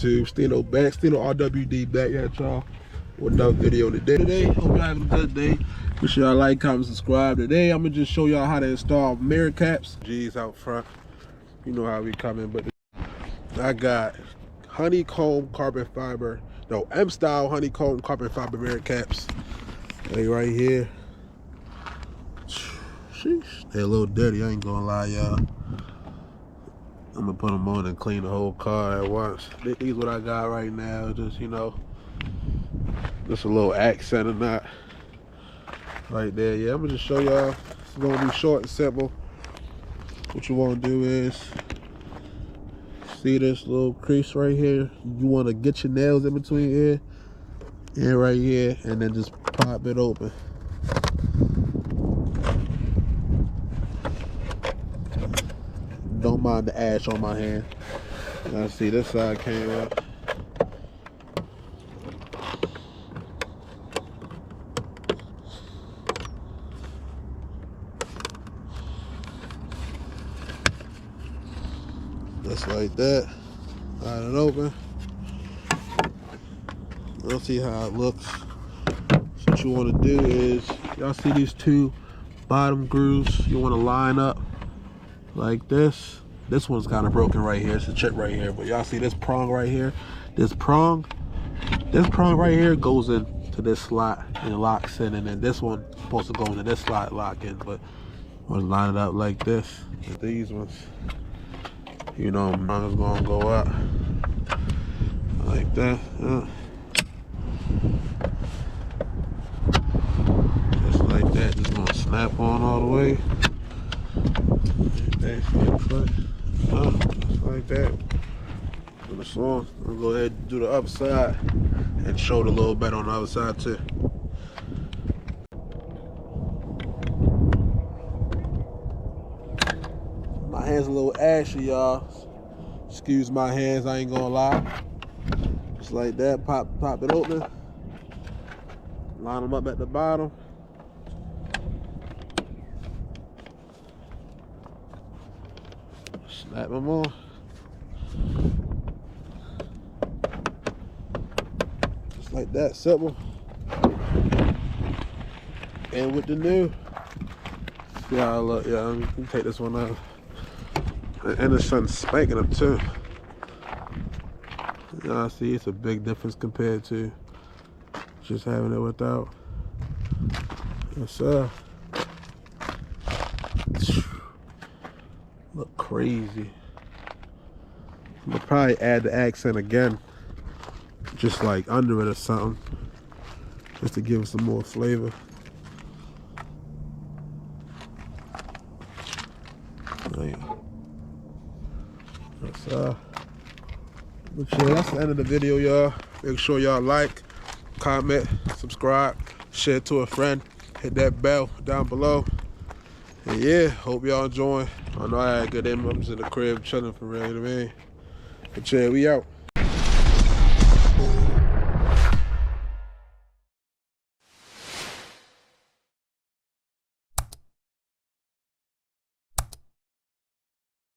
YouTube? Stino back, Stino RWD back at y'all with another video today. Hope y'all having a good day. Make sure y'all like, comment, subscribe. Today I'm gonna just show y'all how to install mirror caps. G's out front. You know how we coming, but I got honeycomb carbon fiber, no, M-style honeycomb carbon fiber mirror caps. They right here. Sheesh, they a little dirty, I ain't gonna lie, y'all. I'm gonna put them on and clean the whole car at once. These what I got right now, just, you know, just a little accent or not. Right there, yeah, I'm gonna just show y'all. It's gonna be short and simple. What you wanna do is, see this little crease right here? You wanna get your nails in between here and right here, and then just pop it open. Don't mind the ash on my hand. Now see, this side came up. Just like that. Got it open. Let's see how it looks. So what you want to do is, y'all see these two bottom grooves? You want to line up like this. This one's kind of broken right here. It's a chip right here. But y'all see this prong right here? This prong right here goes into this slot and locks in. And then this one supposed to go into this slot, lock in. But I'm going to line it up like this. And these ones, you know, mine is going to go up like that. Just like that. Just going to snap on all the way. Just like that. For the song, I'm gonna go ahead and do the upper side and show it a little better on the other side too. My hands a little ashy, y'all. Excuse my hands, I ain't gonna lie. Just like that, pop it open. Line them up at the bottom. Snap them on. Just like that, simple. And with the new, see how I look, yeah, let me take this one out. And the sun's spanking them too. Y'all see, it's a big difference compared to just having it without. Yes, sir. Look crazy. I'm gonna probably add the accent again, just like under it or something, just to give it some more flavor. But yeah, that's the end of the video, y'all. Make sure y'all like, comment, subscribe, share it to a friend, hit that bell down below. And yeah, hope y'all enjoying. I know I had good day. I'm just in the crib chilling for real, you know what I mean? But yeah, we out.